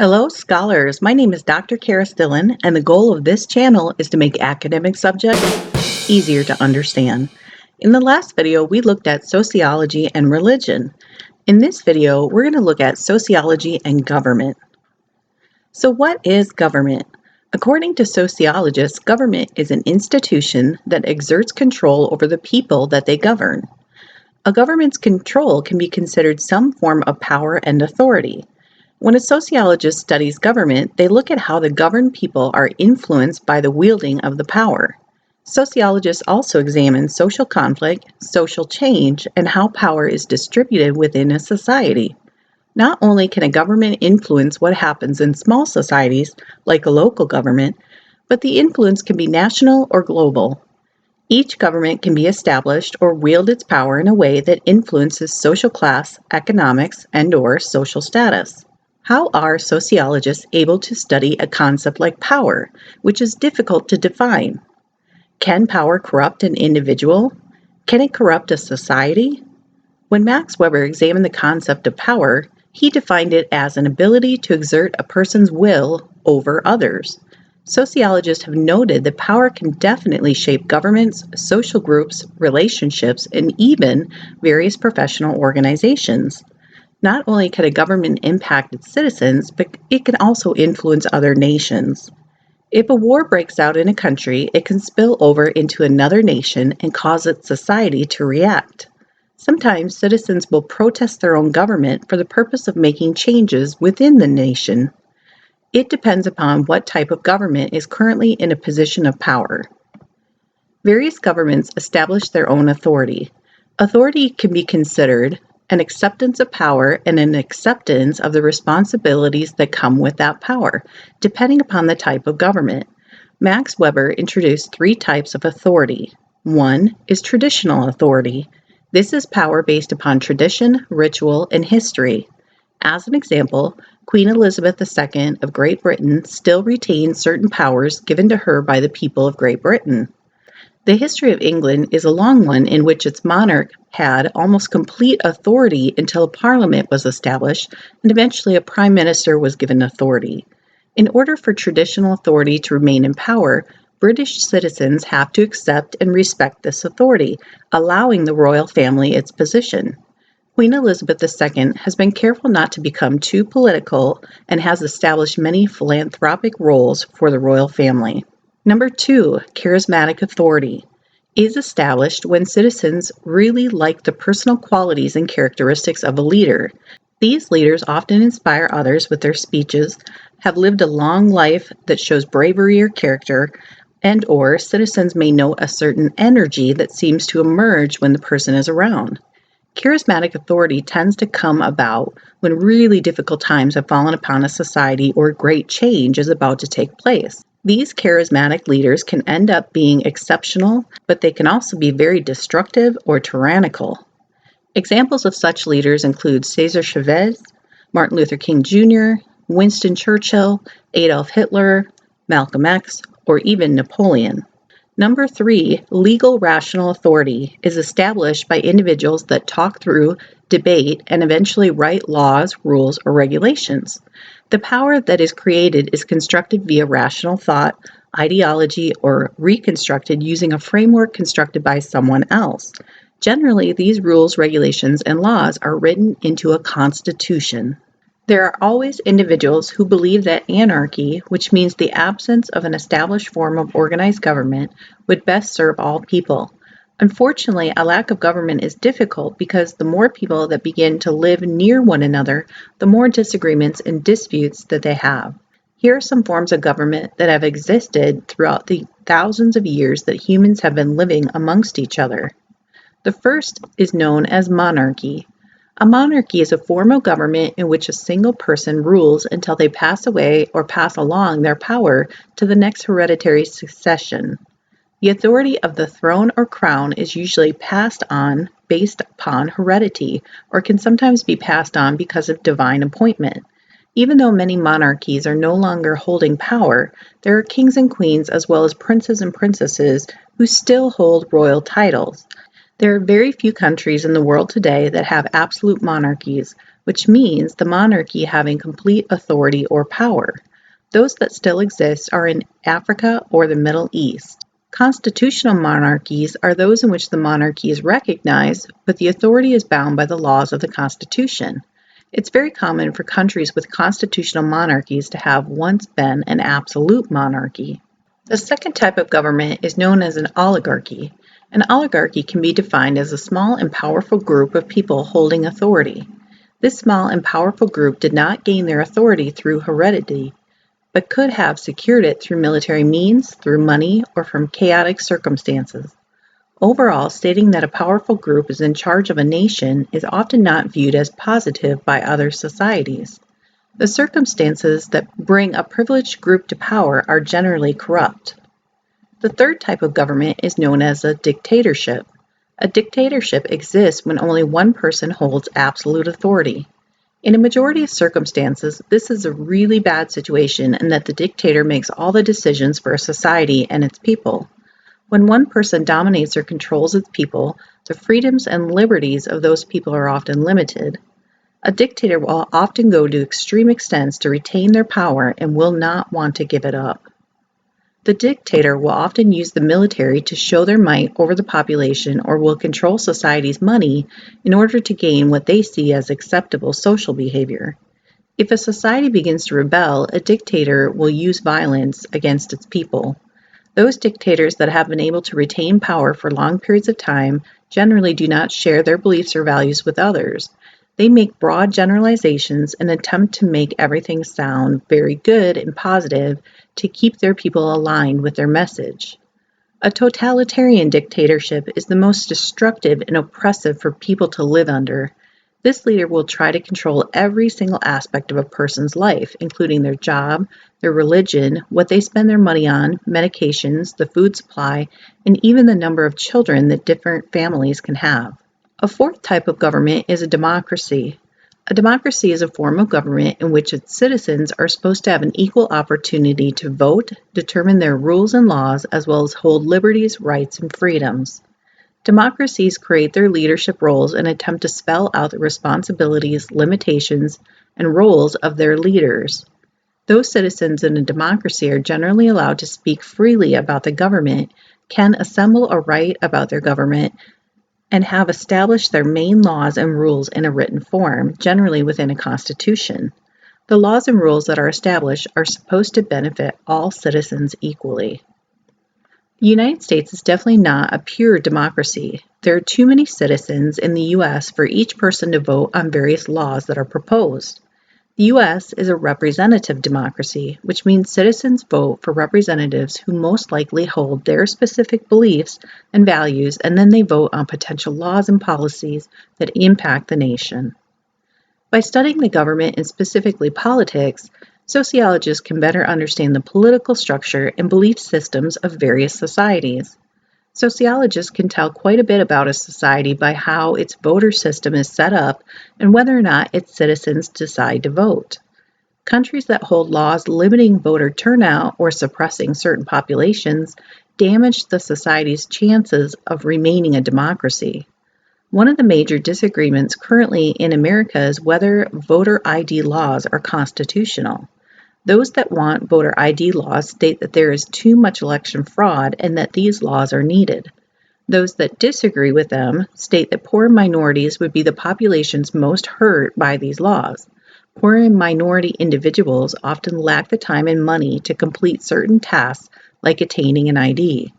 Hello, scholars. My name is Dr. Kara Stillen, and the goal of this channel is to make academic subjects easier to understand. In the last video, we looked at sociology and religion. In this video, we're going to look at sociology and government. So what is government? According to sociologists, government is an institution that exerts control over the people that they govern. A government's control can be considered some form of power and authority. When a sociologist studies government, they look at how the governed people are influenced by the wielding of the power. Sociologists also examine social conflict, social change, and how power is distributed within a society. Not only can a government influence what happens in small societies, like a local government, but the influence can be national or global. Each government can be established or wield its power in a way that influences social class, economics, and/or social status. How are sociologists able to study a concept like power, which is difficult to define? Can power corrupt an individual? Can it corrupt a society? When Max Weber examined the concept of power, he defined it as an ability to exert a person's will over others. Sociologists have noted that power can definitely shape governments, social groups, relationships, and even various professional organizations. Not only can a government impact its citizens, but it can also influence other nations. If a war breaks out in a country, it can spill over into another nation and cause its society to react. Sometimes citizens will protest their own government for the purpose of making changes within the nation. It depends upon what type of government is currently in a position of power. Various governments establish their own authority. Authority can be considered an acceptance of power and an acceptance of the responsibilities that come with that power, depending upon the type of government. Max Weber introduced three types of authority. One is traditional authority. This is power based upon tradition, ritual, and history. As an example, Queen Elizabeth II of Great Britain still retains certain powers given to her by the people of Great Britain. The history of England is a long one in which its monarch had almost complete authority until a parliament was established and eventually a prime minister was given authority. In order for traditional authority to remain in power, British citizens have to accept and respect this authority, allowing the royal family its position. Queen Elizabeth II has been careful not to become too political and has established many philanthropic roles for the royal family. Number 2, charismatic authority, is established when citizens really like the personal qualities and characteristics of a leader. These leaders often inspire others with their speeches, have lived a long life that shows bravery or character, and/or citizens may note a certain energy that seems to emerge when the person is around. Charismatic authority tends to come about when really difficult times have fallen upon a society or great change is about to take place. These charismatic leaders can end up being exceptional, but they can also be very destructive or tyrannical. Examples of such leaders include Cesar Chavez, Martin Luther King Jr., Winston Churchill, Adolf Hitler, Malcolm X, or even Napoleon. Number 3, legal rational authority, is established by individuals that talk through, debate, and eventually write laws, rules, or regulations. The power that is created is constructed via rational thought, ideology, or reconstructed using a framework constructed by someone else. Generally, these rules, regulations, and laws are written into a constitution. There are always individuals who believe that anarchy, which means the absence of an established form of organized government, would best serve all people. Unfortunately, a lack of government is difficult because the more people that begin to live near one another, the more disagreements and disputes that they have. Here are some forms of government that have existed throughout the thousands of years that humans have been living amongst each other. The first is known as monarchy. A monarchy is a form of government in which a single person rules until they pass away or pass along their power to the next hereditary succession. The authority of the throne or crown is usually passed on based upon heredity, or can sometimes be passed on because of divine appointment. Even though many monarchies are no longer holding power, there are kings and queens as well as princes and princesses who still hold royal titles. There are very few countries in the world today that have absolute monarchies. which means the monarchy having complete authority or power. Those that still exist are in Africa or the Middle East. Constitutional monarchies are those in which the monarchy is recognized, but the authority is bound by the laws of the Constitution. It's very common for countries with constitutional monarchies to have once been an absolute monarchy. The second type of government is known as an oligarchy. An oligarchy can be defined as a small and powerful group of people holding authority. This small and powerful group did not gain their authority through heredity, but could have secured it through military means, through money, or from chaotic circumstances. Overall, stating that a powerful group is in charge of a nation is often not viewed as positive by other societies. The circumstances that bring a privileged group to power are generally corrupt. The third type of government is known as a dictatorship. A dictatorship exists when only one person holds absolute authority. In a majority of circumstances, this is a really bad situation in that the dictator makes all the decisions for a society and its people. When one person dominates or controls its people, the freedoms and liberties of those people are often limited. A dictator will often go to extreme extents to retain their power and will not want to give it up. The dictator will often use the military to show their might over the population or will control society's money in order to gain what they see as acceptable social behavior. If a society begins to rebel, a dictator will use violence against its people. Those dictators that have been able to retain power for long periods of time generally do not share their beliefs or values with others. They make broad generalizations and attempt to make everything sound very good and positive to keep their people aligned with their message. A totalitarian dictatorship is the most destructive and oppressive for people to live under. This leader will try to control every single aspect of a person's life, including their job, their religion, what they spend their money on, medications, the food supply, and even the number of children that different families can have. A fourth type of government is a democracy. A democracy is a form of government in which its citizens are supposed to have an equal opportunity to vote, determine their rules and laws, as well as hold liberties, rights, and freedoms. Democracies create their leadership roles and attempt to spell out the responsibilities, limitations, and roles of their leaders. Those citizens in a democracy are generally allowed to speak freely about the government, can assemble or write about their government, and have established their main laws and rules in a written form, generally within a constitution. The laws and rules that are established are supposed to benefit all citizens equally. The United States is definitely not a pure democracy. There are too many citizens in the U.S. for each person to vote on various laws that are proposed. The U.S. is a representative democracy, which means citizens vote for representatives who most likely hold their specific beliefs and values, and then they vote on potential laws and policies that impact the nation. By studying the government and specifically politics, sociologists can better understand the political structure and belief systems of various societies. Sociologists can tell quite a bit about a society by how its voter system is set up and whether or not its citizens decide to vote. Countries that hold laws limiting voter turnout or suppressing certain populations damage the society's chances of remaining a democracy. One of the major disagreements currently in America is whether voter ID laws are constitutional. Those that want voter ID laws state that there is too much election fraud and that these laws are needed. Those that disagree with them state that poor minorities would be the populations most hurt by these laws. Poor and minority individuals often lack the time and money to complete certain tasks like attaining an ID.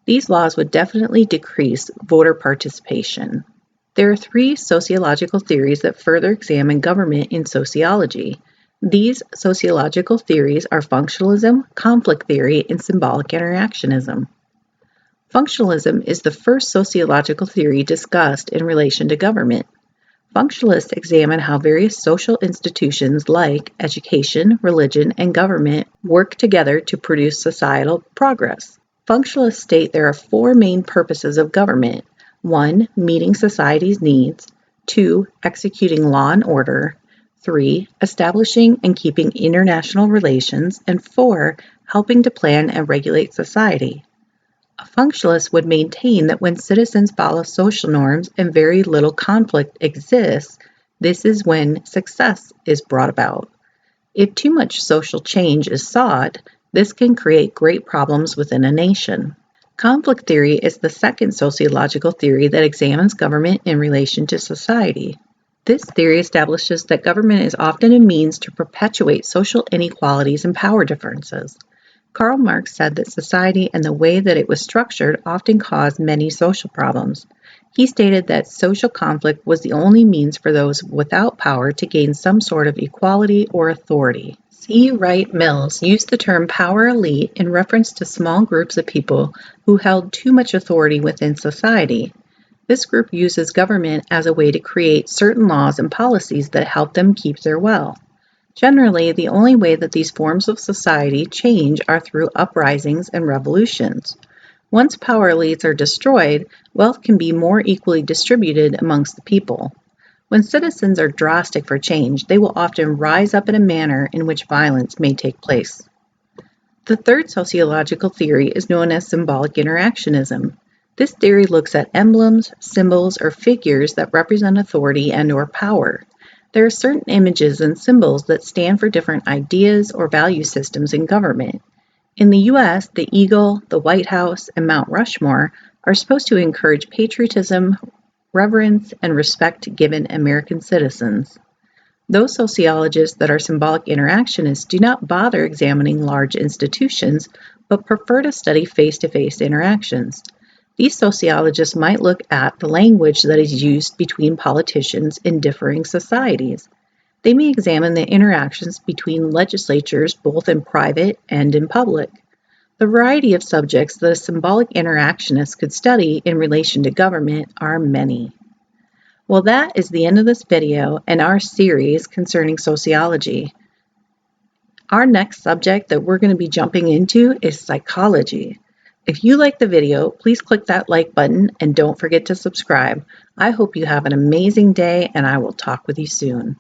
These laws would definitely decrease voter participation. There are 3 sociological theories that further examine government in sociology. These sociological theories are functionalism, conflict theory, and symbolic interactionism. Functionalism is the first sociological theory discussed in relation to government. Functionalists examine how various social institutions like education, religion, and government work together to produce societal progress. Functionalists state there are 4 main purposes of government. 1. Meeting society's needs. 2. Executing law and order. 3. Establishing and keeping international relations. And 4. Helping to plan and regulate society. A functionalist would maintain that when citizens follow social norms and very little conflict exists, This is when success is brought about. If too much social change is sought, this can create great problems within a nation. Conflict theory is the second sociological theory that examines government in relation to society. This theory establishes that government is often a means to perpetuate social inequalities and power differences. Karl Marx said that society and the way that it was structured often caused many social problems. He stated that social conflict was the only means for those without power to gain some sort of equality or authority. C. Wright Mills used the term power elite in reference to small groups of people who held too much authority within society. This group uses government as a way to create certain laws and policies that help them keep their wealth. Generally, the only way that these forms of society change are through uprisings and revolutions. Once power elites are destroyed, wealth can be more equally distributed amongst the people. When citizens are drastic for change, they will often rise up in a manner in which violence may take place. The third sociological theory is known as Symbolic Interactionism. This theory looks at emblems, symbols, or figures that represent authority and/or power. There are certain images and symbols that stand for different ideas or value systems in government. In the U.S., the Eagle, the White House, and Mount Rushmore are supposed to encourage patriotism, reverence, and respect given American citizens. Those sociologists that are symbolic interactionists do not bother examining large institutions, but prefer to study face-to-face interactions. These sociologists might look at the language that is used between politicians in differing societies. They may examine the interactions between legislatures both in private and in public. The variety of subjects that a symbolic interactionist could study in relation to government are many. Well, that is the end of this video and our series concerning sociology. Our next subject that we're going to be jumping into is psychology. If you like the video, please click that like button and don't forget to subscribe. I hope you have an amazing day and I will talk with you soon.